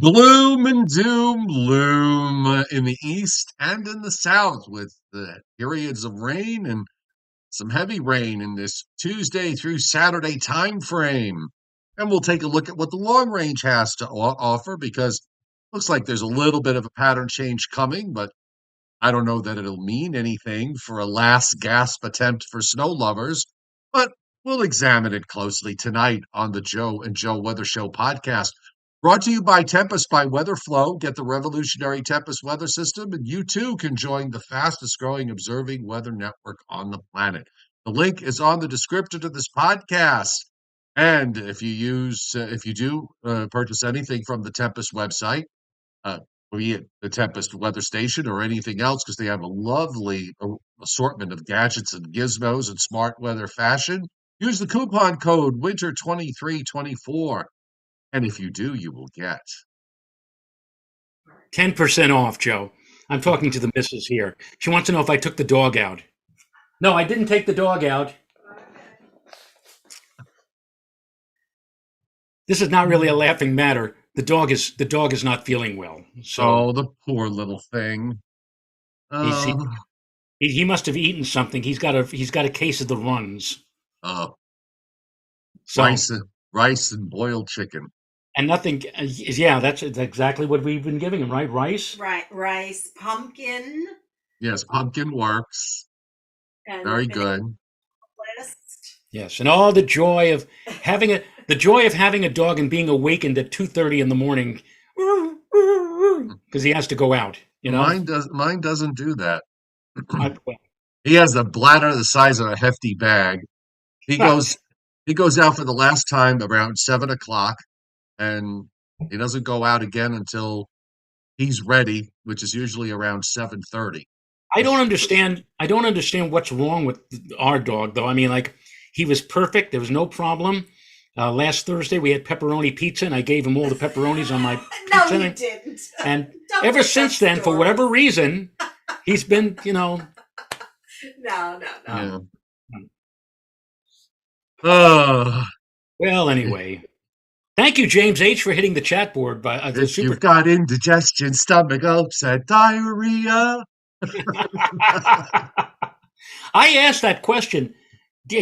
Gloom and doom loom in the east and in the south with the periods of rain and some heavy rain in this Tuesday through Saturday time frame. And we'll take a look at what the long range has to offer because it looks like there's a little bit of a pattern change coming, but I don't know that it'll mean anything for a last gasp attempt for snow lovers. But we'll examine it closely tonight on the Joe and Joe Weather Show podcast. Brought to you by Tempest by Weatherflow. Get the revolutionary Tempest weather system, and you too can join the fastest growing observing weather network on the planet. The link is on the description to this podcast. And if you do purchase anything from the Tempest website, uh, be it the Tempest weather station or anything else, because they have a lovely assortment of gadgets and gizmos and smart weather fashion. Use the coupon code WINTER2324. And if you do, you will get 10% off, Joe. I'm talking to the missus here. She wants to know if I took the dog out. No, I didn't take the dog out. This is not really a laughing matter. The dog is not feeling well. So the poor little thing. he's, Uh, he must have eaten something. He's got a case of the runs. uh, So rice and boiled chicken. and nothing. Yeah, that's exactly what we've been giving him, right? Rice. Right, rice, pumpkin, Yes, pumpkin works. and Very good. list. Yes, and all the joy of having a dog and being awakened at 2:30 in the morning because he has to go out. You know, Mine doesn't do that. I- He has a bladder the size of a hefty bag. He goes he goes out for the last time around 7 o'clock, and he doesn't go out again until he's ready, which is usually around 7:30. I don't understand. I don't understand what's wrong with our dog, though. I mean, like he was perfect. There was no problem. Last Thursday we had pepperoni pizza, and I gave him all the pepperonis on my No, pizza. you didn't. And Don't ever make since up then, for stories. whatever reason, he's been, No. Yeah. Oh, Well, anyway. Thank you, James H., for hitting the chat board. The if you've got indigestion, stomach upset, diarrhea. I asked that question.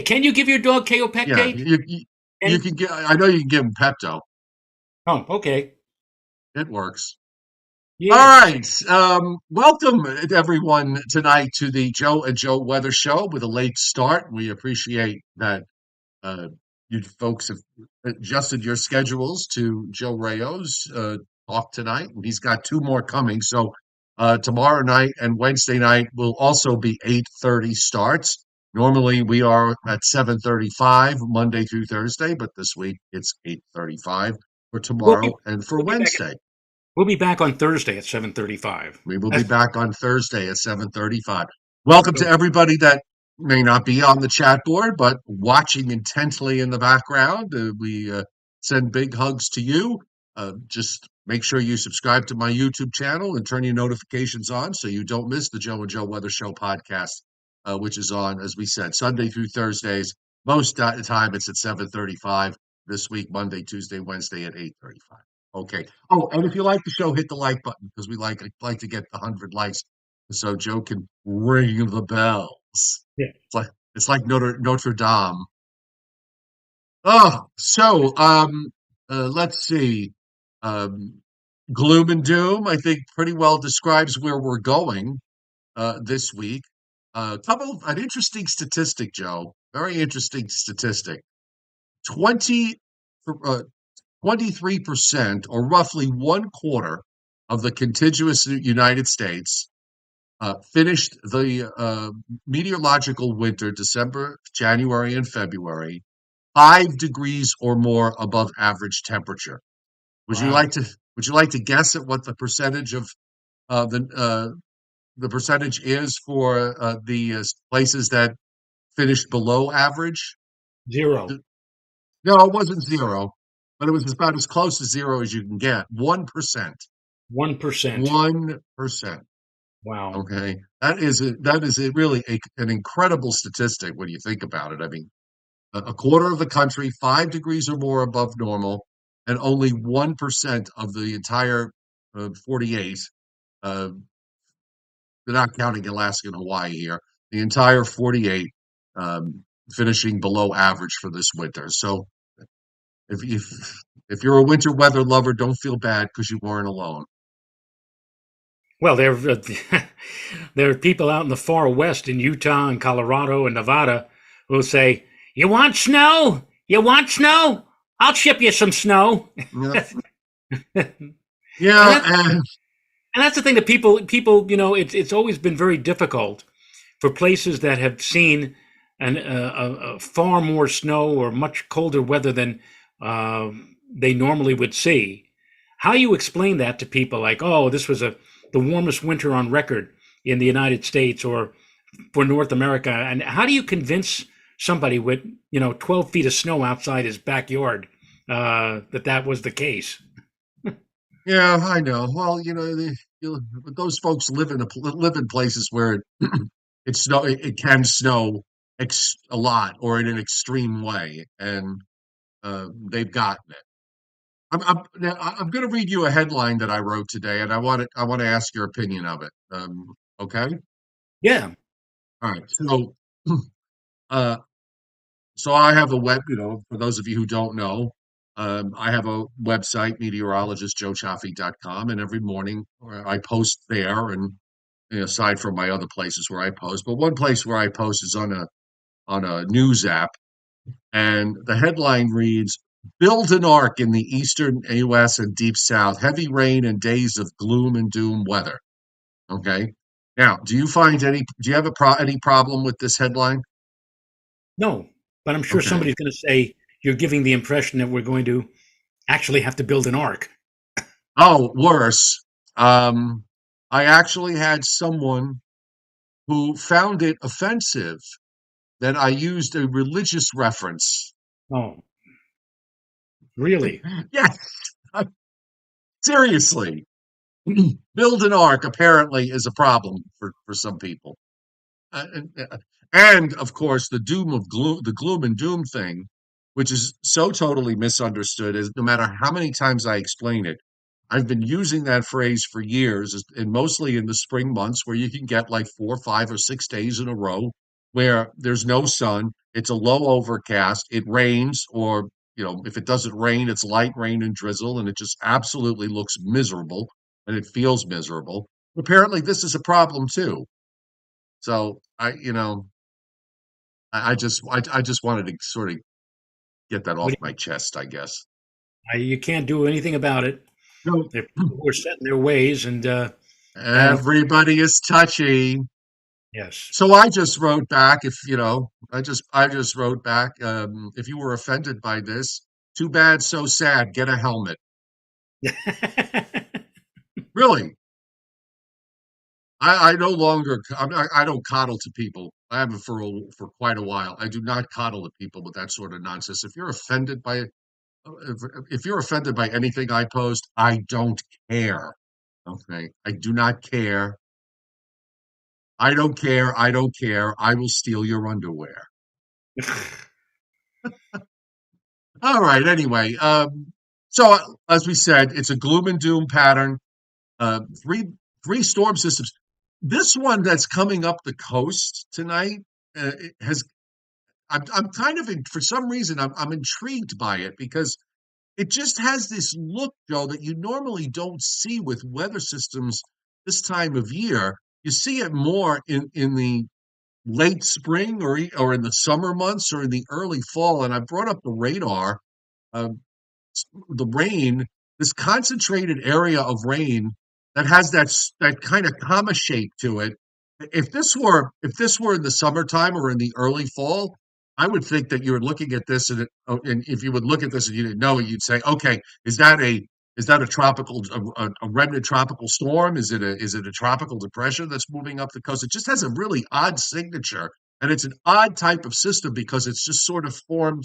Can you give your dog Yeah, kaopectate? you can get. I know you can give him Pepto. Oh, okay. It works. Yeah. All right. Welcome everyone tonight to the Joe and Joe Weather Show with a late start. We appreciate that you folks have adjusted your schedules to Joe Rayo's talk tonight. He's got two more coming. So tomorrow night and Wednesday night will also be 8:30 starts. Normally we are at 7:35 Monday through Thursday, but this week it's 8:35 for We'll be, tomorrow and for we'll be back. Wednesday. We'll be back on Thursday at 7:35. We will be back on Thursday at 7:35. Welcome to everybody that may not be on the chat board, but watching intently in the background. We send big hugs to you. Just make sure you subscribe to my YouTube channel and turn your notifications on so you don't miss the Joe and Joe Weather Show podcast, which is on, as we said, Sunday through Thursdays. Most of the time it's at 7:35. This week, Monday, Tuesday, Wednesday at 8:35. Okay. Oh, and if you like the show, hit the like button because we like to get the 100 likes so Joe can ring the bells. Yeah. It's like Notre Dame. Oh, so let's see. Gloom and doom, I think, pretty well describes where we're going this week. An interesting statistic, Joe. Very interesting statistic. 20 23%, or roughly one quarter of the contiguous United States, finished the meteorological winter, December, January, and February, 5 degrees or more above average temperature. Would you Wow. like to? Would you like to guess at what the percentage of the percentage is for the places that finished below average? 0. No, it wasn't zero, but it was about as close to zero as you can get. 1%. 1%. 1%. Wow. Okay, really an incredible statistic when you think about it. I mean, a quarter of the country, 5 degrees or more above normal. and only 1% of the entire 48, uh, they're not counting Alaska and Hawaii here, the entire 48 finishing below average for this winter. So if you're a winter weather lover, don't feel bad because you weren't alone. Well, there are people out in the far west in Utah and Colorado and Nevada who say, "You want snow? You want snow? I'll ship you some snow." Yeah, and yeah, that and that's the thing that people it's always been very difficult for places that have seen a far more snow or much colder weather than uh, they normally would see. How you explain that to people, like, oh, this was the warmest winter on record in the United States or for North America, and how do you convince somebody with 12 feet of snow outside his backyard that was the case? yeah, I know. Well, those folks live in places where it can snow a lot or in an extreme way, and they've gotten it. I'm going to read you a headline that I wrote today, and I want to ask your opinion of it. Okay. Yeah. All right. Uh, so I have a for those of you who don't know, I have a website, meteorologistjoechaffee.com, and every morning I post there, and aside from my other places where I post, but one place where I post is on a news app, and the headline reads, "Build an ark in the eastern U.S. and deep south, heavy rain and days of gloom and doom weather." Okay. Now, do you have any problem with this headline? No, but I'm sure Okay. somebody's going to say you're giving the impression that we're going to actually have to build an ark. Oh, worse. Um, I actually had someone who found it offensive that I used a religious reference. Oh, really? Yes, seriously. Build an ark apparently is a problem for some people. And of course, the gloom and doom thing, which is so totally misunderstood, is no matter how many times I explain it, I've been using that phrase for years, and mostly in the spring months where you can get like 4, 5, or 6 days in a row where there's no sun, it's a low overcast, it rains, or if it doesn't rain, it's light rain and drizzle, and it just absolutely looks miserable and it feels miserable. Apparently, this is a problem too. So I just wanted to sort of get that off What my chest, I guess. you can't do anything about it. No. There are people who are set in their ways, and that Everybody is touchy. yes. So I just wrote back, if I just wrote back, if you were offended by this, too bad, so sad, get a helmet. Really. I no longer I don't coddle to people. I haven't for quite a while. I do not coddle to people with that sort of nonsense. If you're offended by anything I post, I don't care. Okay. I do not care. I don't care. I don't care. I will steal your underwear. All right. Anyway, so as we said, it's a gloom and doom pattern. Uh, three three storm systems. This one that's coming up the coast tonight it has. I'm kind of for some reason I'm intrigued by it because it just has this look, Joe, that you normally don't see with weather systems this time of year. You see it more in the late spring or in the summer months or in the early fall. And I brought up the radar, uh, the rain, this concentrated area of rain that has that kind of comma shape to it. If this were in the summertime or in the early fall, I would think that you're looking at this and if you would look at this and you didn't know it, you'd say, okay, is that a tropical a remnant tropical storm? Is it a tropical depression that's moving up the coast? It just has a really odd signature, and it's an odd type of system because it's just sort of formed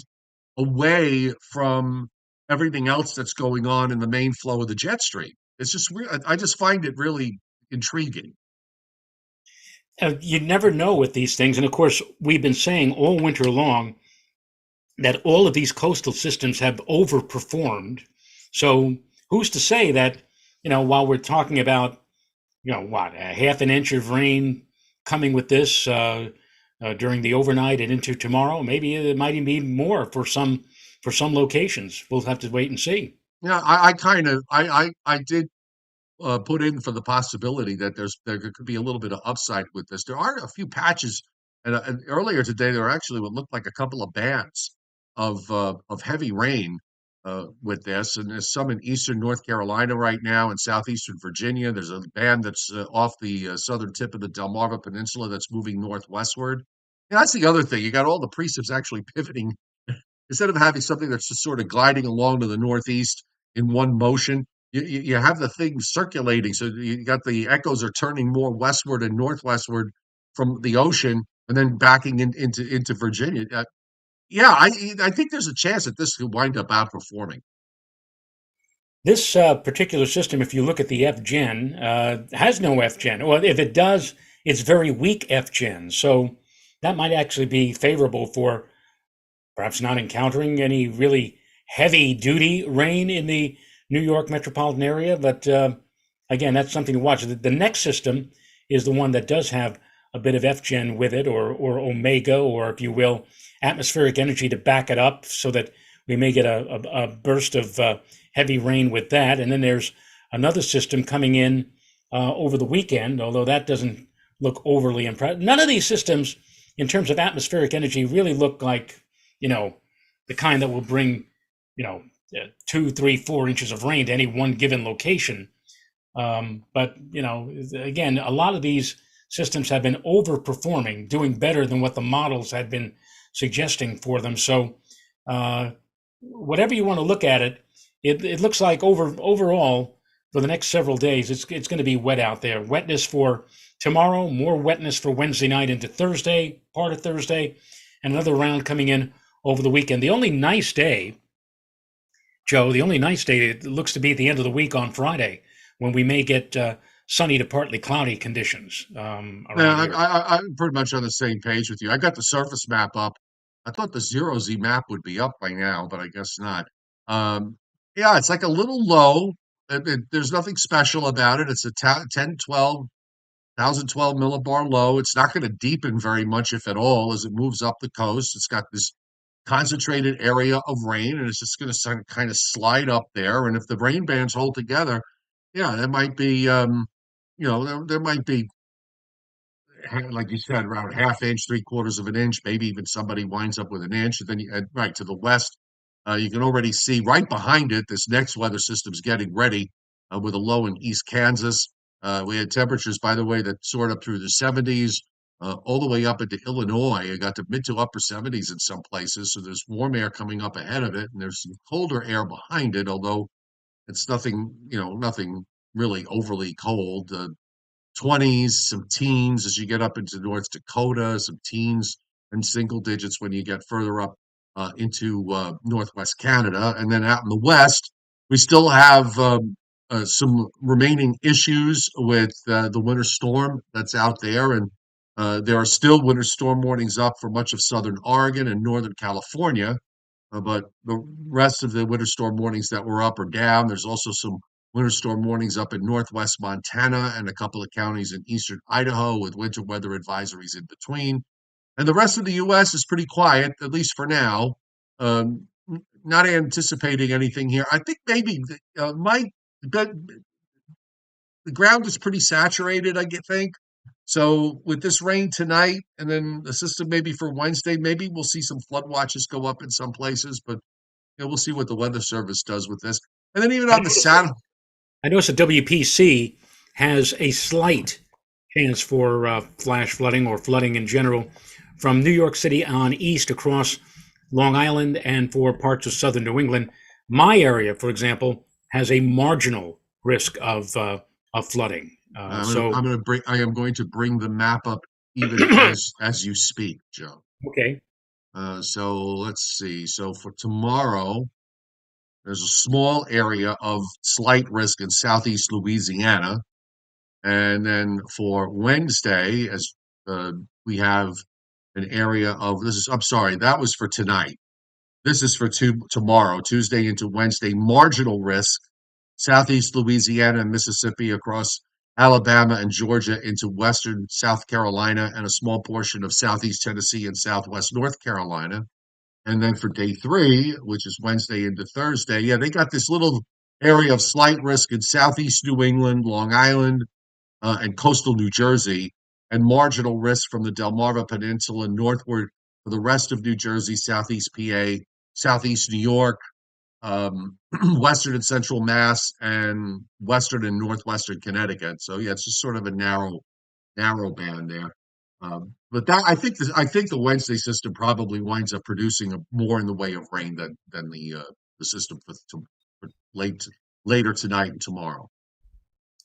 away from everything else that's going on in the main flow of the jet stream. It's just weird. I just find it really intriguing. You never know with these things, and of course, we've been saying all winter long that all of these coastal systems have overperformed. So who's to say that, while we're talking about, what, a half an inch of rain coming with this during the overnight and into tomorrow? Maybe it might even be more for some locations. We'll have to wait and see. Yeah, I kind of I did put in for the possibility that there could be a little bit of upside with this. There are a few patches, and earlier today there were actually what looked like a couple of bands of heavy rain with this, and there's some in eastern North Carolina right now, and southeastern Virginia. There's a band that's off the southern tip of the Delmarva Peninsula that's moving northwestward. And that's the other thing. You got all the precipits actually pivoting instead of having something that's just sort of gliding along to the northeast in one motion. You have the thing circulating, so you got the echoes are turning more westward and northwestward from the ocean, and then backing into Virginia. Yeah, I think there's a chance that this could wind up outperforming. This particular system, if you look at the FGen, has no FGen. Well, if it does, it's very weak FGen. So that might actually be favorable for perhaps not encountering any really heavy duty rain in the New York metropolitan area. But again, that's something to watch. The next system is the one that does have a bit of FGen with it, or omega, or if you will, atmospheric energy to back it up, so that we may get a burst of heavy rain with that. And then there's another system coming in over the weekend, although that doesn't look overly impressive. None of these systems, in terms of atmospheric energy, really look like, the kind that will bring, 2, 3, 4 inches of rain to any one given location. But, again, a lot of these systems have been overperforming, doing better than what the models had been suggesting for them. So, whatever you want to look at it, it looks like overall for the next several days, it's going to be wet out there. Wetness for tomorrow, more wetness for Wednesday night into Thursday, part of Thursday, and another round coming in over the weekend. The only nice day, Joe, it looks to be at the end of the week on Friday, when we may get sunny to partly cloudy conditions Yeah, around here. I'm pretty much on the same page with you. I got the surface map up. I thought the zero Z map would be up by now, but I guess not. Um, yeah, it's like a little low. There's nothing special about it. It's a 10, 12, 1012 millibar low. It's not going to deepen very much, if at all, as it moves up the coast. It's got this concentrated area of rain, and it's just going to kind of slide up there. And if the rain bands hold together, yeah, there might be, there might be, like you said, around half inch, 3/4 of an inch, maybe even somebody winds up with an inch. And then, right to the west, you can already see right behind it, this next weather system's getting ready with a low in East Kansas. We had temperatures, by the way, that soared up through the 70s, all the way up into Illinois. It got to mid to upper 70s in some places. So there's warm air coming up ahead of it, and there's some colder air behind it, although it's nothing, nothing really overly cold. 20s, some teens as you get up into North Dakota, some teens and single digits when you get further up into Northwest Canada. And then out in the West, we still have some remaining issues with the winter storm that's out there. And there are still winter storm warnings up for much of southern Oregon and northern California. But the rest of the winter storm warnings that were up are down. There's also some winter storm warnings up in northwest Montana and a couple of counties in eastern Idaho with winter weather advisories in between. And the rest of the U.S. is pretty quiet, at least for now. Not anticipating anything here. I think maybe the ground is pretty saturated, think. So with this rain tonight and then the system maybe for Wednesday, maybe we'll see some flood watches go up in some places, but we'll see what the weather service does with this. And then even I on the noticed, Saturday, I noticed the WPC has a slight chance for flash flooding or flooding in general from New York City on east across Long Island and for parts of southern New England. My area, for example, has a marginal risk of flooding. I am going to bring the map up even as you speak, Joe. Okay. So let's see. So for tomorrow, there's a small area of slight risk in southeast Louisiana. And then for Wednesday, as we have an area of this is, I'm sorry, that was for tonight. This is for tomorrow, Tuesday into Wednesday. Marginal risk, southeast Louisiana and Mississippi across Alabama and Georgia into western South Carolina and a small portion of southeast Tennessee and southwest North Carolina. And then for day three, which is Wednesday into Thursday, yeah, they got this little area of slight risk in southeast New England, Long Island, and coastal New Jersey, and marginal risk from the Delmarva Peninsula northward for the rest of New Jersey, southeast PA, southeast New York, western and central Mass, and western and northwestern Connecticut. So yeah, it's just sort of a narrow band there. But that I think the Wednesday system probably winds up producing more in the way of rain than the system for later tonight and tomorrow.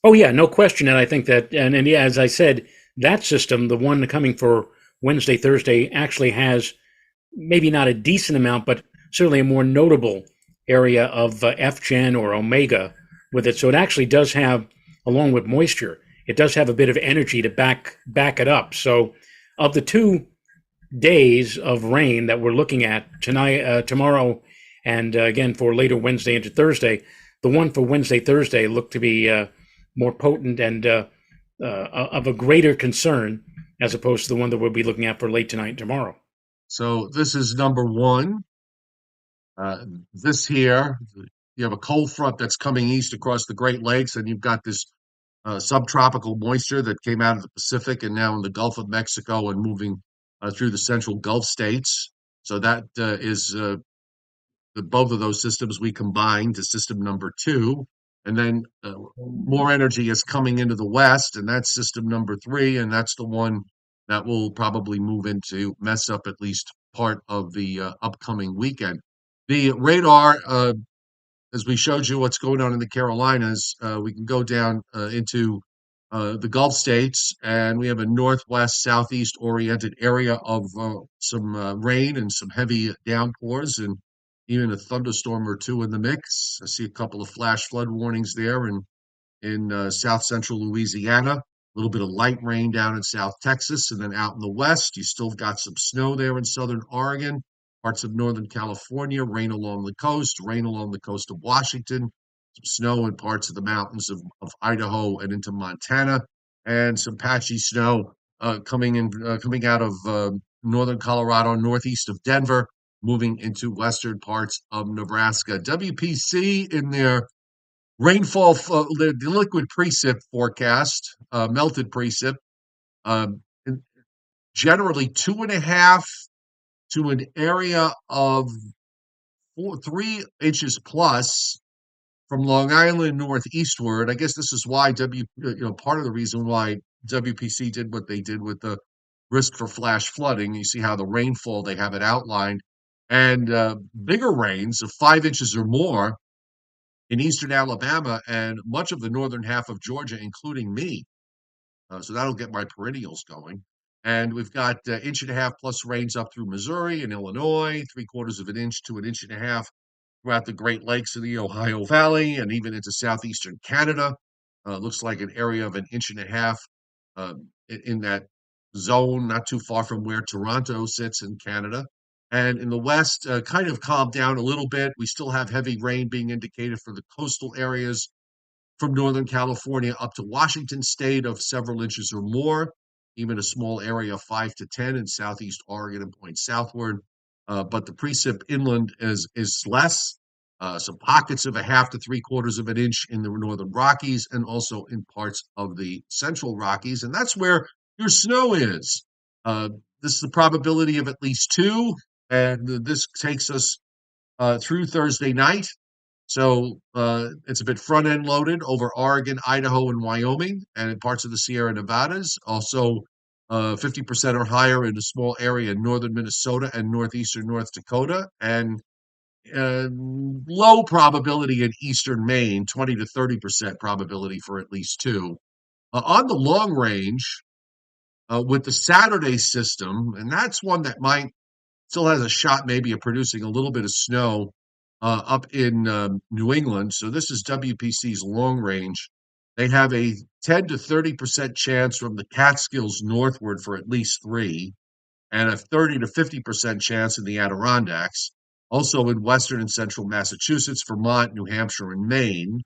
Oh yeah, no question. And I think that, and yeah, as I said, that system, the one coming for Wednesday, Thursday, actually has maybe not a decent amount, but certainly a more notable area of FGen or omega with it. So it actually does have, along with moisture, it does have a bit of energy to back it up. So of the 2 days of rain that we're looking at tonight, tomorrow, and again for later Wednesday into Thursday, the one for Wednesday, Thursday looked to be more potent and of a greater concern as opposed to the one that we'll be looking at for late tonight and tomorrow. So this is number one. Uh, this here, you have a cold front that's coming east across the Great Lakes, and you've got this subtropical moisture that came out of the Pacific and now in the Gulf of Mexico and moving through the central Gulf states. So that is both of those systems we combined to system number two. And then more energy is coming into the west, and that's system number three, and that's the one that will probably move into mess up at least part of the upcoming weekend. The radar, as we showed you what's going on in the Carolinas, we can go down into the Gulf states, and we have a northwest, southeast oriented area of some rain and some heavy downpours, and even a thunderstorm or two in the mix. I see a couple of flash flood warnings there, and in south central Louisiana. A little bit of light rain down in South Texas, and then out in the west, you still got some snow there in southern Oregon, parts of northern California, rain along the coast, rain along the coast of Washington, some snow in parts of the mountains of Idaho and into Montana, and some patchy snow coming out of northern Colorado, northeast of Denver, moving into western parts of Nebraska. WPC in their rainfall, the liquid precip forecast, melted precip, um, generally 2.5 to an area of 3 inches plus from Long Island northeastward. I guess this is why part of the reason why WPC did what they did with the risk for flash flooding. You see how the rainfall they have it outlined, and bigger rains of 5 inches or more in eastern Alabama and much of the northern half of Georgia, including me. So that'll get my perennials going. And we've got inch and a half plus rains up through Missouri and Illinois, 3/4 of an inch to an inch and a half throughout the Great Lakes of the Ohio Valley and even into southeastern Canada. Looks like an area of an inch and a half in that zone, not too far from where Toronto sits in Canada. And in the west, kind of calmed down a little bit. We still have heavy rain being indicated for the coastal areas from Northern California up to Washington State of several inches or more, even a small area of 5 to 10 in southeast Oregon and points southward. But the precip inland is less. Some pockets of a half to 3/4 of an inch in the northern Rockies and also in parts of the central Rockies. And that's where your snow is. Uh, this is the probability of at least two. And this takes us through Thursday night. So it's a bit front end loaded over Oregon, Idaho, and Wyoming, and in parts of the Sierra Nevadas. Also, 50% or higher in a small area in northern Minnesota and northeastern North Dakota, and low probability in eastern Maine, 20 to 30% probability for at least two. On the long range, with the Saturday system, and that's one that might still has a shot maybe of producing a little bit of snow up in New England. So this is WPC's long range. They have a 10 to 30% chance from the Catskills northward for at least three, and a 30 to 50% chance in the Adirondacks. Also in western and central Massachusetts, Vermont, New Hampshire, and Maine.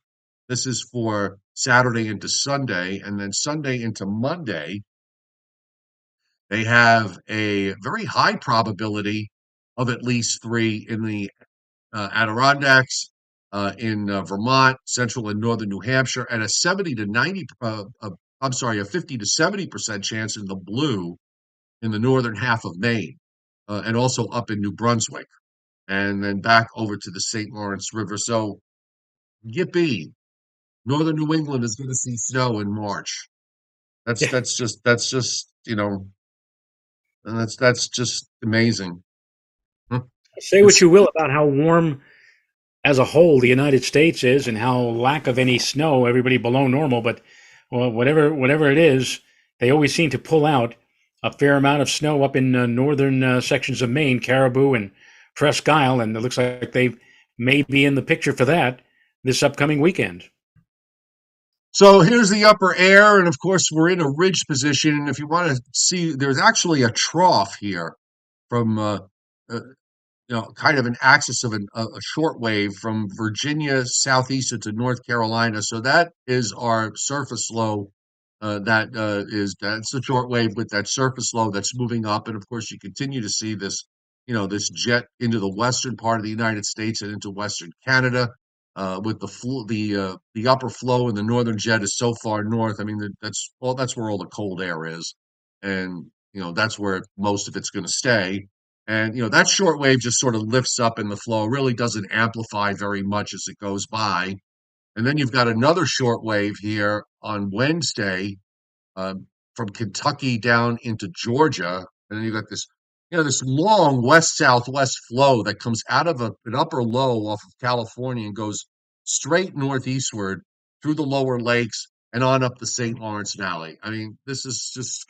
This is for Saturday into Sunday, and then Sunday into Monday, they have a very high probability of at least three in the Adirondacks, in Vermont, central and northern New Hampshire, and a 70 to 90, I'm sorry, a 50 to 70% chance in the blue in the northern half of Maine, and also up in New Brunswick, and then back over to the St. Lawrence River. So, yippee! Northern New England is going to see snow in March. Yeah. That's just and that's just amazing. Hmm. Say what It's you will about how warm as a whole the United States is and how lack of any snow, everybody below normal, but well, whatever it is, they always seem to pull out a fair amount of snow up in northern sections of Maine, Caribou and Presque Isle, and it looks like they may be in the picture for that this upcoming weekend. So here's the upper air, and of course we're in a ridge position. And if you want to see, there's actually a trough here from uh, kind of an axis of a short wave from Virginia southeast into North Carolina. So that is our surface low. That's the short wave with that surface low that's moving up, and of course you continue to see this, this jet into the western part of the United States and into western Canada. With the upper flow and the northern jet is so far north. I mean, that's where all the cold air is, and that's where most of it's going to stay. And that short wave just sort of lifts up in the flow, really doesn't amplify very much as it goes by. And then you've got another short wave here on Wednesday, from Kentucky down into Georgia, and then you've got this long west-southwest flow that comes out of an upper low off of California and goes straight northeastward through the lower lakes and on up the St. Lawrence Valley. I mean, this is just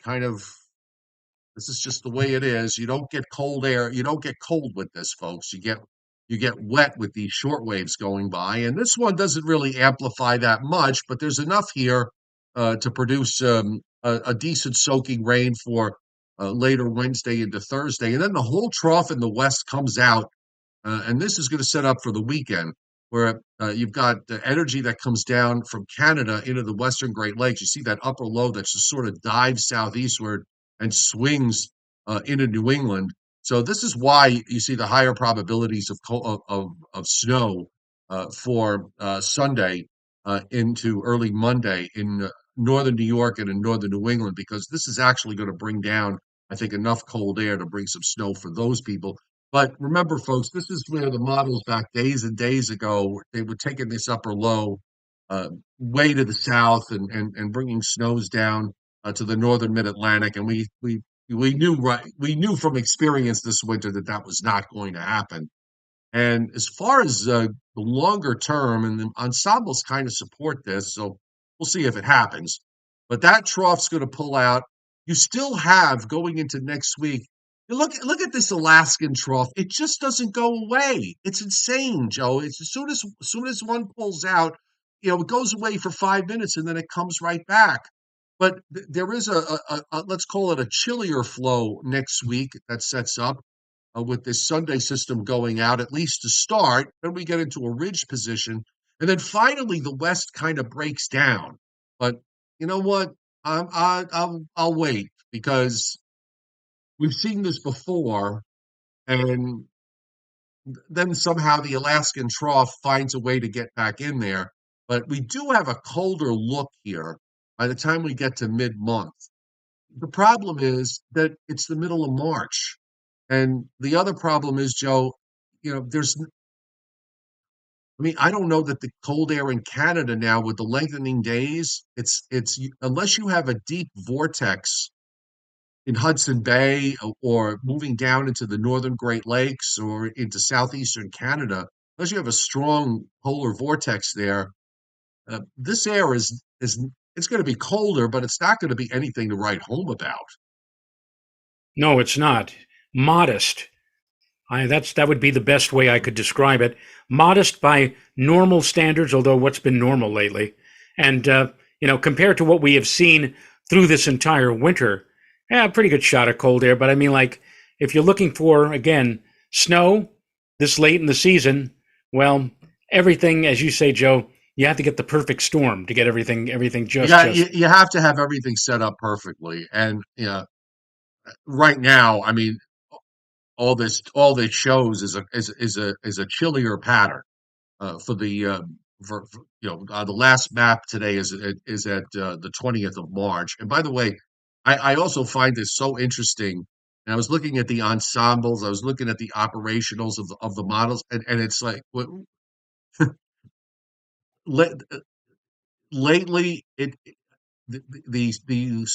the way it is. You don't get cold air. You don't get cold with this, folks. You get wet with these short waves going by, and this one doesn't really amplify that much, but there's enough here to produce a decent soaking rain for later Wednesday into Thursday, and then the whole trough in the west comes out, and this is going to set up for the weekend, where you've got the energy that comes down from Canada into the western Great Lakes. You see that upper low that just sort of dives southeastward and swings into New England. So this is why you see the higher probabilities of snow for Sunday into early Monday in northern New York and in northern New England, because this is actually going to bring down, I think, enough cold air to bring some snow for those people. But remember, folks, this is where the models back days and days ago, they were taking this upper low uh, way to the south and bringing snows down to the northern mid-Atlantic, and we knew from experience this winter that that was not going to happen. And as far as the longer term, and the ensembles kind of support this, so we'll see if it happens. But that trough's going to pull out. You still have going into next week. You look at this Alaskan trough. It just doesn't go away. It's insane, Joe. It's as soon as one pulls out, it goes away for 5 minutes and then it comes right back. But there is a let's call it a chillier flow next week that sets up with this Sunday system going out, at least to start. Then we get into a ridge position. And then finally, the West kind of breaks down. But you know what? I'll wait, because we've seen this before. And then somehow the Alaskan trough finds a way to get back in there. But we do have a colder look here by the time we get to mid-month. The problem is that it's the middle of March. And the other problem is, Joe, I mean, I don't know that the cold air in Canada now with the lengthening days, it's unless you have a deep vortex in Hudson Bay, or moving down into the northern Great Lakes or into southeastern Canada, unless you have a strong polar vortex there, this air is it's going to be colder, but it's not going to be anything to write home about. No, it's not. Modest. That would be the best way I could describe it. Modest by normal standards, although what's been normal lately, and compared to what we have seen through this entire winter, yeah, pretty good shot of cold air. But I mean, like, if you're looking for, again, snow, this late in the season, well, everything, as you say, Joe, you have to get the perfect storm to get everything You have to have everything set up perfectly. And right now, I mean, all this shows is a chillier pattern for the last map today is at the 20th of March. And by the way, I also find this so interesting. And I was looking at the ensembles, I was looking at the operationals of the models, and it's like la- lately the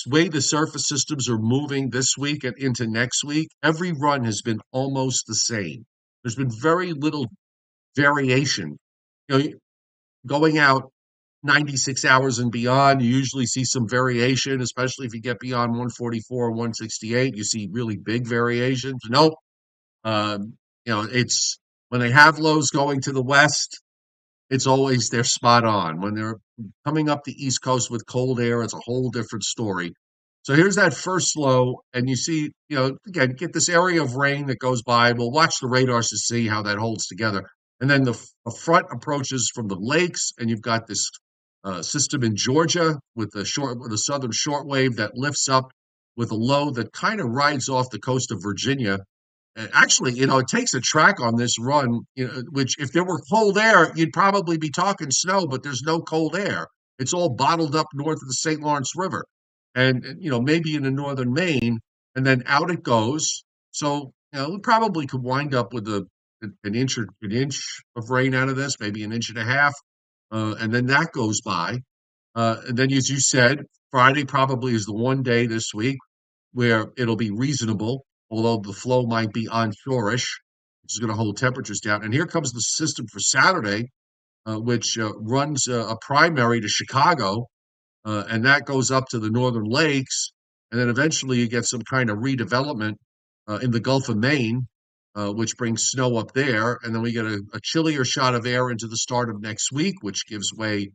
way the surface systems are moving this week and into next week, every run has been almost the same. There's been very little variation. Going out 96 hours and beyond, you usually see some variation, especially if you get beyond 144 or 168. You see really big variations. Nope. It's when they have lows going to the west, it's always they're spot on. When they're coming up the East Coast with cold air, it's a whole different story. So here's that first low, and you see, again, get this area of rain that goes by. We'll watch the radars to see how that holds together. And then the front approaches from the lakes, and you've got this system in Georgia with the southern shortwave that lifts up with a low that kind of rides off the coast of Virginia. Actually, it takes a track on this run, which if there were cold air, you'd probably be talking snow, but there's no cold air. It's all bottled up north of the St. Lawrence River and, maybe in the northern Maine, and then out it goes. So, we probably could wind up with an inch of rain out of this, maybe an inch and a half. And then that goes by. And then, as you said, Friday probably is the one day this week where it'll be reasonable, although the flow might be onshore-ish, which is going to hold temperatures down. And here comes the system for Saturday, which runs a primary to Chicago, and that goes up to the northern lakes, and then eventually you get some kind of redevelopment in the Gulf of Maine, which brings snow up there, and then we get a chillier shot of air into the start of next week, which gives way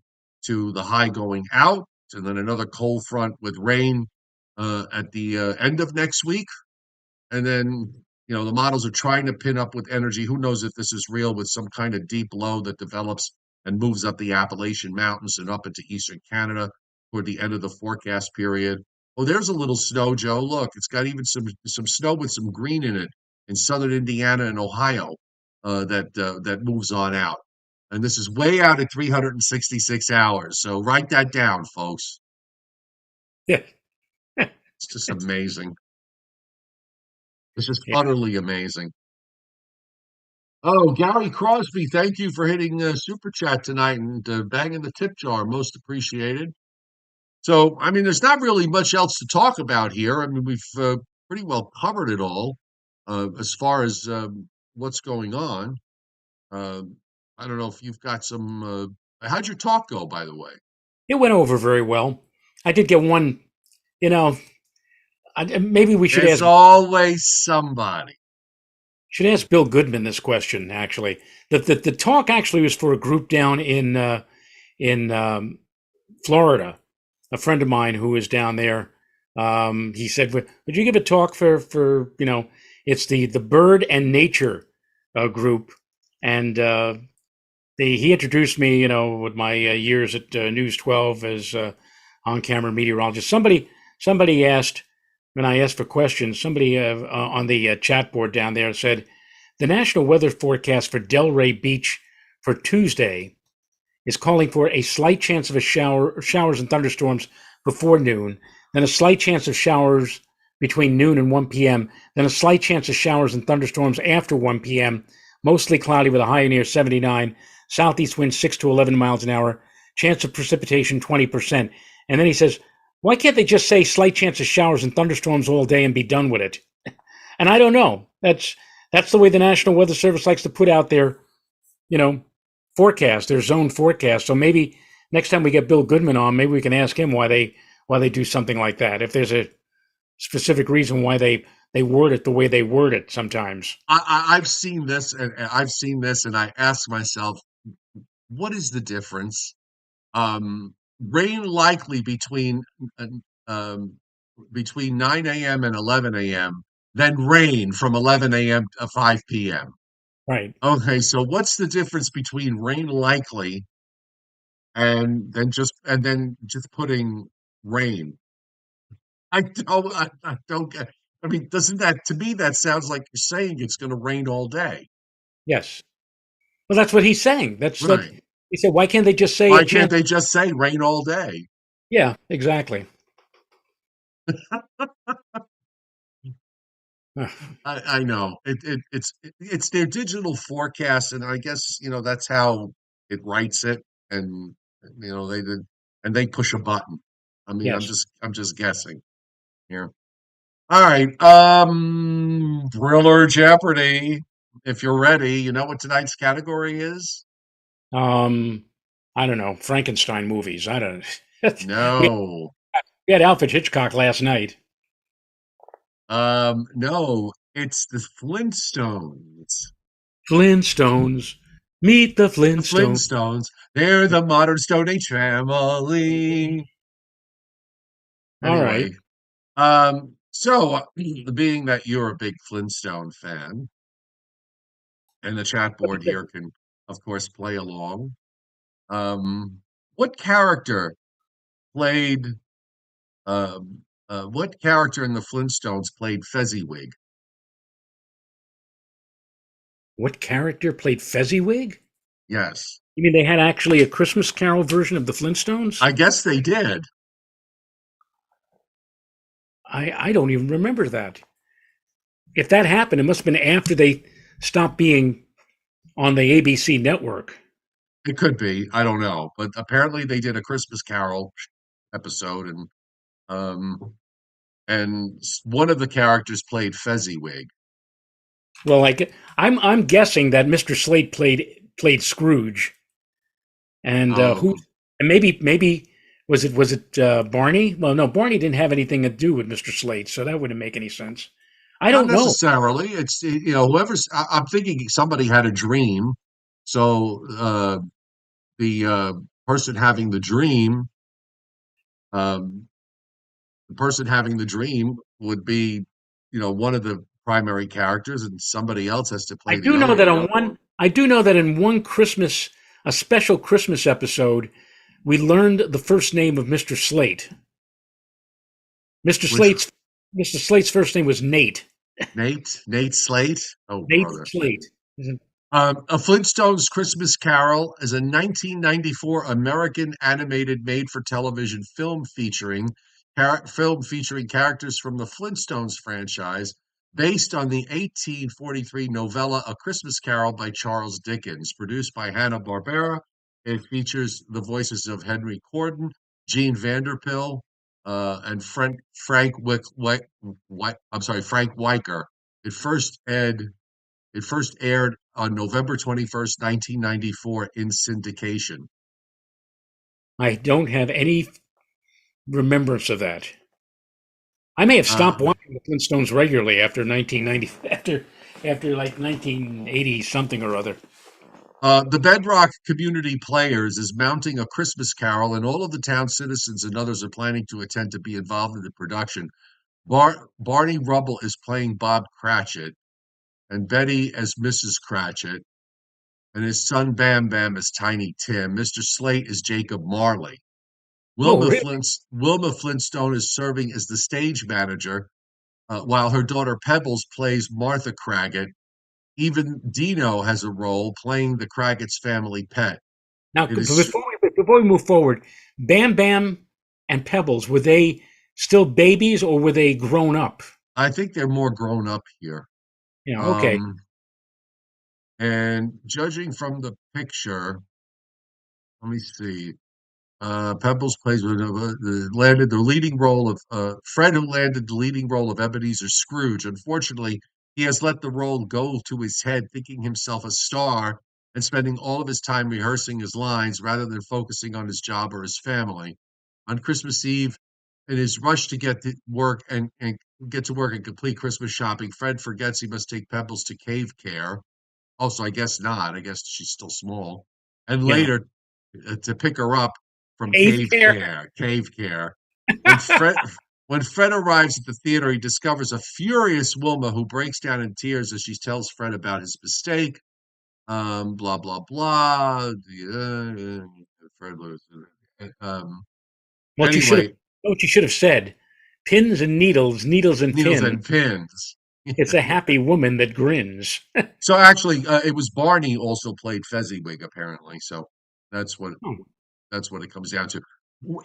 to the high going out, and then another cold front with rain at the end of next week. And then, the models are trying to pin up with energy. Who knows if this is real with some kind of deep low that develops and moves up the Appalachian Mountains and up into eastern Canada toward the end of the forecast period. Oh, there's a little snow, Joe. Look, it's got even some snow with some green in it in southern Indiana and Ohio that moves on out. And this is way out at 366 hours. So write that down, folks. Yeah. It's just amazing. It's just Yeah. utterly amazing. Oh, Gary Crosby, thank you for hitting Super Chat tonight and banging the tip jar. Most appreciated. So, I mean, there's not really much else to talk about here. I mean, we've pretty well covered it all as far as what's going on. I don't know if you've got some. How'd your talk go, by the way? It went over very well. I did get one, you know, maybe we It's always somebody. should ask Bill Goodman this question. Actually, the talk actually was for a group down in Florida. A friend of mine who is down there, he said, "Would you give a talk for it's the Bird and Nature group?" And he introduced me, with my years at News 12 as on-camera meteorologist. Somebody asked when I asked for questions. Somebody on the chat board down there said the national weather forecast for Delray Beach for Tuesday is calling for a slight chance of showers and thunderstorms before noon, then a slight chance of showers between noon and 1 p.m., then a slight chance of showers and thunderstorms after 1 p.m., mostly cloudy with a high near 79, southeast winds 6 to 11 miles an hour, chance of precipitation 20%. And then he says, why can't they just say slight chance of showers and thunderstorms all day and be done with it? And I don't know. That's the way the National Weather Service likes to put out their, forecast, their zone forecast. So maybe next time we get Bill Goodman on, maybe we can ask him why they do something like that. If there's a specific reason why they word it the way they word it sometimes. I've seen this, and I ask myself, what is the difference? Rain likely uh, between 9 a.m. and 11 a.m., then rain from 11 a.m. to 5 p.m. Right. Okay, so what's the difference between rain likely and then just putting rain? I don't get. I mean, doesn't that to me that sounds like you're saying it's going to rain all day, Yes. Well, that's what he's saying. That right? he said. Why can't they just say a Why can't chance? they just say rain all day? Yeah, exactly. I know it's their digital forecast, and I guess that's how it writes it, and they did, and they push a button. I mean, I'm Yes. just guessing here. All right, Thriller Jeopardy. If you're ready, you know what tonight's category is? Um, I don't know. Frankenstein movies. I don't. we No, we had Alfred Hitchcock last night. no, it's the Flintstones. Flintstones. Meet the The Flintstones. Flintstones. They're the modern Stone Age family. All right. Anyway, so being that you're a big Flintstone fan, and the chat board here can, of course, play along. What character played? What character in the Flintstones played Fezziwig? What character played Fezziwig? Yes, You mean they had actually a Christmas Carol version of the Flintstones? I guess they did. I don't even remember that. If that happened, it must have been after they stopped being on the ABC network. It could be. I don't know, but apparently they did a Christmas Carol episode, and one of the characters played Fezziwig. Well, like I'm guessing that Mr. Slate played Scrooge, and who Um, and maybe was it Barney? Well, no, Barney didn't have anything to do with Mr. Slate, so that wouldn't make any sense. I Not don't know. necessarily. It's whoever's. I'm thinking somebody had a dream, so the person having the dream, um, the person having the dream would be, one of the primary characters, and somebody else has to play the other one. I do know that in one Christmas, a special Christmas episode, we learned the first name of Mr. Slate. Mr. Which Slate's Mr. Slate's first name was Nate. Nate Slate? Oh, Nate brother. Slate. A Flintstones Christmas Carol is a 1994 American animated made-for-television film featuring characters from the Flintstones franchise, based on the 1843 novella A Christmas Carol by Charles Dickens, produced by Hanna-Barbera. It features the voices of Henry Corden, Gene Vanderpill, and Frank Weicker. It first aired it first aired on November 21st, 1994 in syndication. I don't have any remembrance of that. I may have Uh, stopped watching the Flintstones regularly after 1990, after like 1980 something or other. the Bedrock Community Players is mounting a Christmas carol, and all of the town citizens and others are planning to attend to be involved in the production. Barney Rubble is playing Bob Cratchit, and Betty as Mrs. Cratchit, and his son Bam Bam is Tiny Tim. Mr. Slate is Jacob Marley. Oh, really? Wilma Flintstone is serving as the stage manager, while her daughter Pebbles plays Martha Craggett. Even Dino has a role playing the Craggett's family pet. Now, It is, before we move forward, Bam Bam and Pebbles, were they still babies or were they grown up? I think they're more grown up here. Yeah, okay. Um, and judging from the picture, let me see. Pebbles plays landed the leading role of Fred, who landed the leading role of Ebenezer Scrooge. Unfortunately, he has let the role go to his head, thinking himself a star and spending all of his time rehearsing his lines rather than focusing on his job or his family. On Christmas Eve, in his rush to get to work and get to work and complete Christmas shopping, Fred forgets he must take Pebbles to cave care. Also, I guess not. I guess she's still small. And Yeah. later, to pick her up from Cave care. Cave Care. When Fred when Fred arrives at the theater, he discovers a furious Wilma who breaks down in tears as she tells Fred about his mistake. Blah blah blah. Fred Lewis. Um, What you should have anyway, what you should have said. Pins and needles, needles and needles pins. and pins. It's a happy woman that grins. So actually, it was Barney also played Fezziwig apparently. So that's what Oh, that's what it comes down to.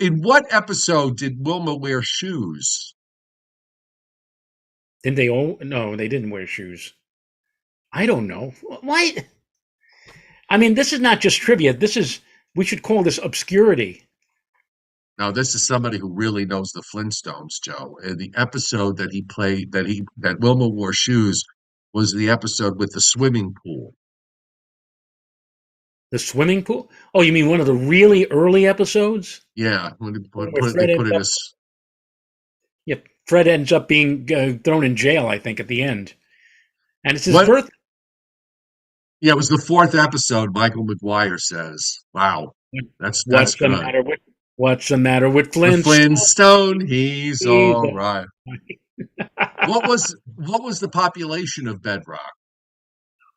In what episode did Wilma wear shoes? didn't they all? No, they didn't wear shoes. I don't know. Why? I mean, this is not just trivia. We should call this obscurity. Now, this is somebody who really knows the Flintstones, Joe. The episode that he played, that Wilma wore shoes, was the episode with the swimming pool. The swimming pool? Oh, you mean one of the really early episodes? Yeah, when One where they Fred put ends it up, as yep, Fred ends up being thrown in jail, I think, at the end. And it's his what? birthday. Yeah, it was the fourth episode. Michael McGuire says, "Wow, that's What's the good." matter with What's the matter with The Flintstone? Flintstone, he's He's all right. What was the population of Bedrock?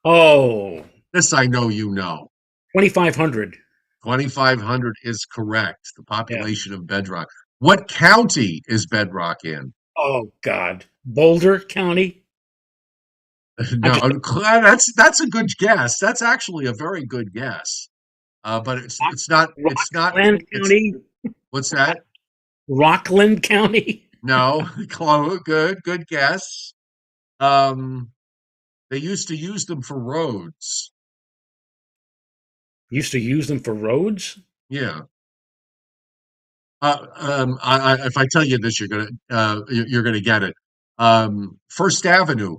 Oh, This I know you know. 2,500. 2,500 is correct. The Yeah. population of Bedrock. What county is Bedrock in? Oh God, Boulder County. I No, just that's a good guess. That's actually a very good guess. But it's not it's not Rockland it's County. what's that? Rockland County. No, good guess. Um, they used to use them for roads. Used to use them for roads. Yeah. If I tell you this, you're gonna get it. First Avenue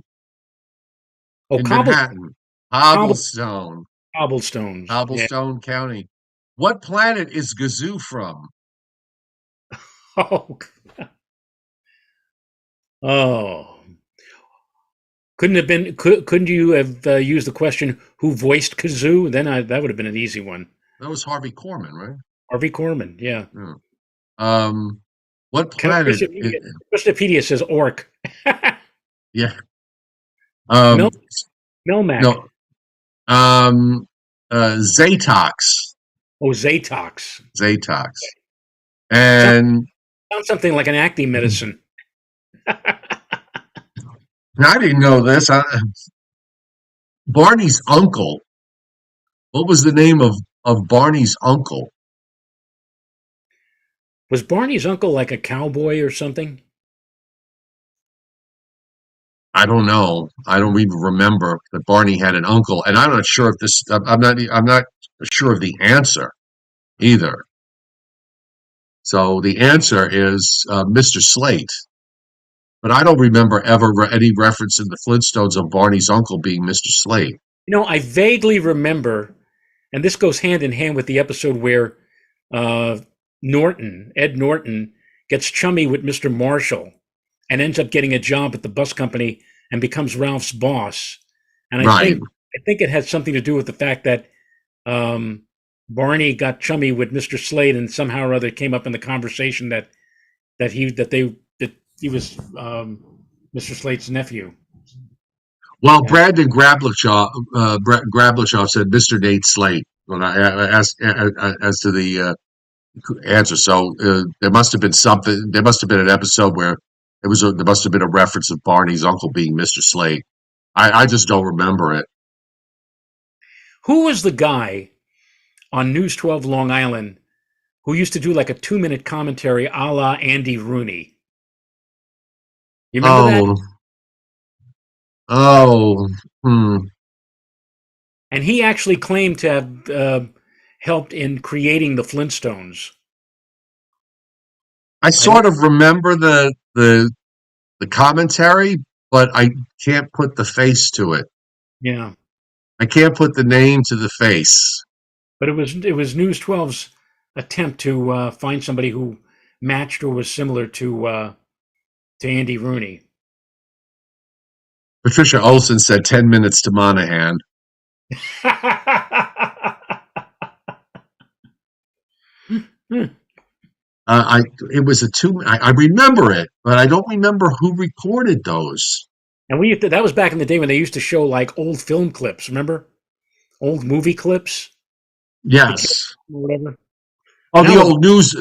Oh, in Manhattan, cobble, Cobblestone, cobblestones. Yeah. Cobblestone County. What planet is Gazoo from? Oh, oh. Couldn't you have used the question who voiced Kazoo? That would have been an easy one. That was Harvey Korman, right? Harvey Korman. Yeah. Yeah. What planet? Christopedia says orc. Yeah. Mel Um, Melmac. no. Zatox. Oh, Zatox. Zatox. Sounds, And sounds something like an acne medicine. I didn't know this. Barney's uncle. What was the name of Barney's uncle? Was Barney's uncle like a cowboy or something? I don't know. I don't even remember that Barney had an uncle, and I'm not sure if this. I'm not sure of the answer either. So the answer is Mr. Slate. But I don't remember ever any reference in the Flintstones of Barney's uncle being Mr. Slate. I vaguely remember, and this goes hand in hand with the episode where uh, Ed Norton, gets chummy with Mr. Marshall and ends up getting a job at the bus company and becomes Ralph's boss. And Right. I think it had something to do with the fact that Barney got chummy with Mr. Slade and somehow or other came up in the conversation that he was Mr. Slade's nephew. Well, Yeah. Brandon Grablishaw said Mr. Nate Slate when I asked as to the answer. So there must have been something. There must have been an episode where there must have been a reference of Barney's uncle being Mr. Slate. I just don't remember it. Who was the guy on News 12 Long Island who used to do like a 2-minute commentary a la Andy Rooney? You remember that? Oh, And he actually claimed to have helped in creating the Flintstones. I sort of remember the commentary, but I can't put the face to it. Yeah, I can't put the name to the face. but it was News 12's attempt to find somebody who matched or was similar to Andy Rooney. Patricia Olson said 10 minutes to Monahan. It was a two. I remember it, but I don't remember who recorded those. And that was back in the day when they used to show like old film clips. Remember? old movie clips, the Yes. whatever. Oh, Now we're going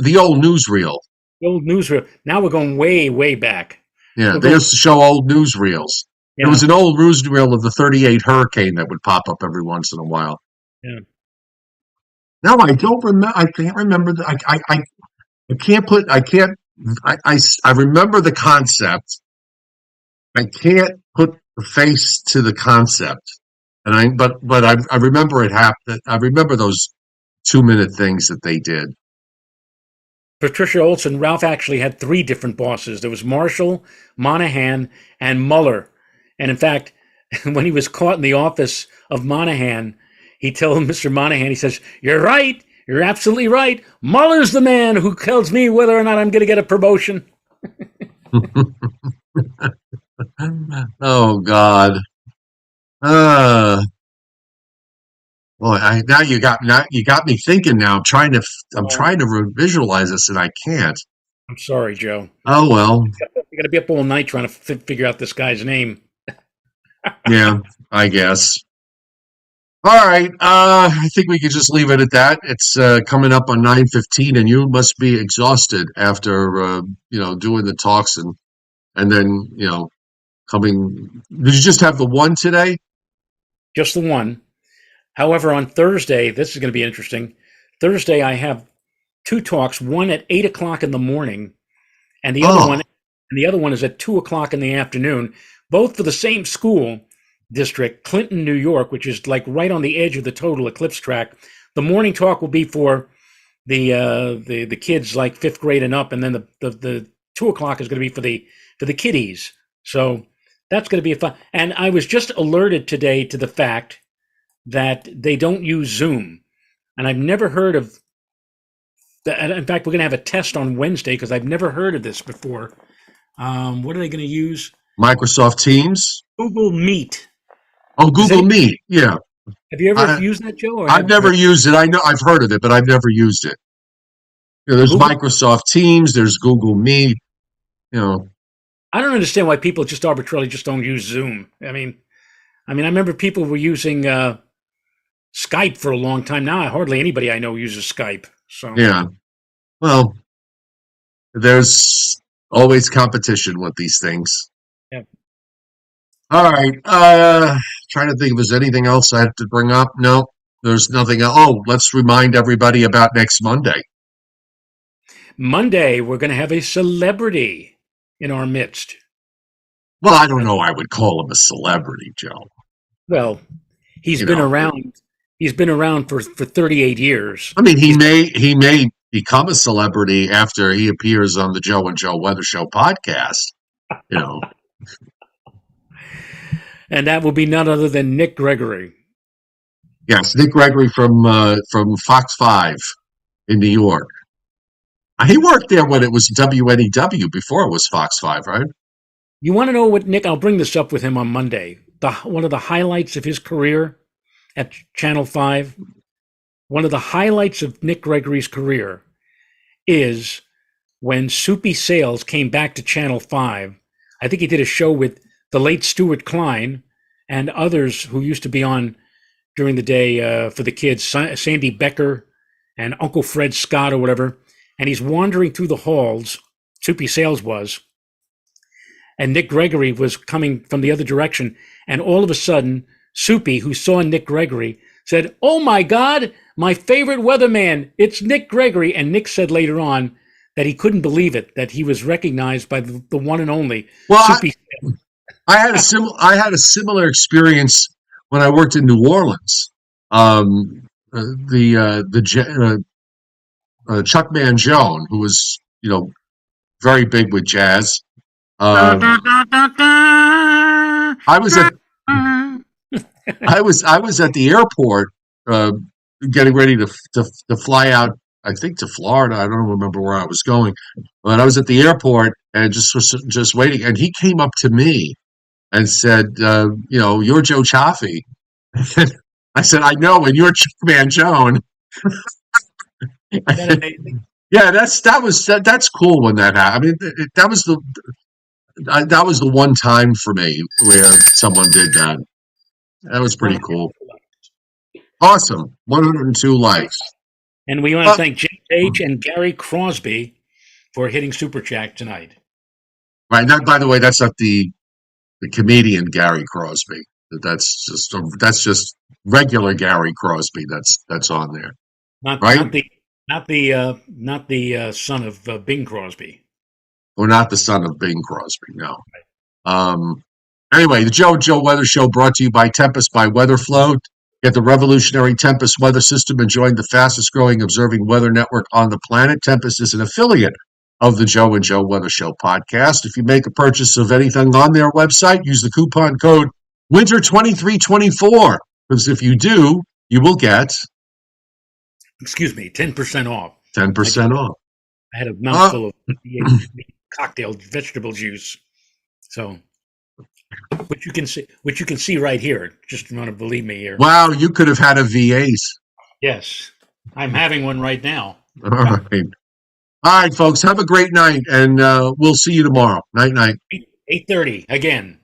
the old newsreel. the old newsreel. Now we're going way, way back. Yeah, We're they going, used to show old newsreels. There yeah, was an old newsreel of the '38 hurricane that would pop up every once in a while. yeah. No, I don't remember. I can't remember. I can't put. I can't. I remember the concept. I can't put the face to the concept. But I remember it happened. I remember those 2 minute things that they did. Patricia Olson, Ralph actually had three different bosses. There was Marshall, Monahan, and Mueller. And in fact, when he was caught in the office of Monahan, he told Mr. Monahan, he says, "You're right. You're absolutely right. Mueller's the man who tells me whether or not I'm going to get a promotion." Oh God. Uh Boy, now you got me thinking. Now I'm Oh, trying to visualize this and I can't. I'm sorry, Joe. Oh well, You got to be up all night trying to figure out this guy's name. yeah, I guess. All right, I think we could just leave it at that. It's coming up on 9:15, and you must be exhausted after doing the talks and then coming. Did you just have the one today? Just the one. However, on Thursday, this is going to be interesting. Thursday, I have two talks. One at 8 o'clock in the morning, and Oh, the other one is at 2 o'clock in the afternoon. Both for the same school district, Clinton, New York, which is like right on the edge of the total eclipse track. The morning talk will be for the kids like fifth grade and up, and then the 2 o'clock is going to be for the kiddies. So that's going to be a fun. And I was just alerted today to the fact that they don't use Zoom, and I've never heard of that. In fact, we're going to have a test on Wednesday because I've never heard of this before. What are they going to use? Microsoft Teams. Google Meet. Oh, Does Google any Meet. Yeah, Have you ever I used that, Joe? Or I've never used it. I know I've heard of it, but I've never used it. There's Google? Microsoft Teams. There's Google Meet. You know, I don't understand why people just arbitrarily just don't use Zoom. I remember people were using Skype for a long time. Now, hardly anybody I know uses Skype. So, yeah. Well, there's always competition with these things. yeah. All right. Trying to think if there's anything else I have to bring up. No, there's nothing else. Oh, let's remind everybody about next Monday. Monday, we're going to have a celebrity in our midst. Well, I don't know. I would call him a celebrity, Joe. Well, he's You been know, around. He's been around for 38 years. I mean, he may become a celebrity after he appears on the Joe and Joe Weather Show podcast. You know, And that will be none other than Nick Gregory. yes, Nick Gregory from Fox 5 in New York. He worked there when it was WNEW before it was Fox 5, right? You want to know what Nick? I'll bring this up with him on Monday. One of the highlights of his career at Channel 5, one of the highlights of Nick Gregory's career is when Soupy Sales came back to Channel 5. I think he did a show with the late Stuart Klein and others who used to be on during the day for the kids, Sandy Becker and Uncle Fred Scott or whatever. And he's wandering through the halls, Soupy Sales was, and Nick Gregory was coming from the other direction. And all of a sudden, Soupy, who saw Nick Gregory, said, "Oh my God, my favorite weatherman, it's Nick Gregory." And Nick said later on that he couldn't believe it, that he was recognized by the one and only Well, Soupy. I had a similar experience when I worked in New Orleans. Chuck Mangione, who was very big with jazz. I was at I was at the airport uh, getting ready to fly out. I think to Florida. I don't remember where I was going, but I was at the airport and just was just waiting. And he came up to me and said, "You're Joe Chaffee." I said, "I know, and you're Chuck Mangione." Yeah, that's cool when that happened. I mean, that was the one time for me where someone did that. That was One pretty cool. Awesome. 102 likes. And we want to thank Jim Page and Gary Crosby for hitting Super Chat tonight. Right. That, by the way, that's not the comedian Gary Crosby. That's just regular Gary Crosby. That's on there. Not Right. not the son of Bing Crosby. Or not the son of Bing Crosby. No. Anyway, the Joe and Joe Weather Show brought to you by Tempest by Weatherflow. Get the revolutionary Tempest weather system and join the fastest growing observing weather network on the planet. Tempest is an affiliate of the Joe and Joe Weather Show podcast. If you make a purchase of anything on their website, use the coupon code WINTER2324. Because if you do, you will get 10% off. 10% off. I had a mouthful of cocktail vegetable juice. So, which you can see right here. Just want to believe me here. Wow, you could have had a V8. Yes, I'm having one right now. All right. All right, folks, have a great night, and we'll see you tomorrow. Night. 8:30 again.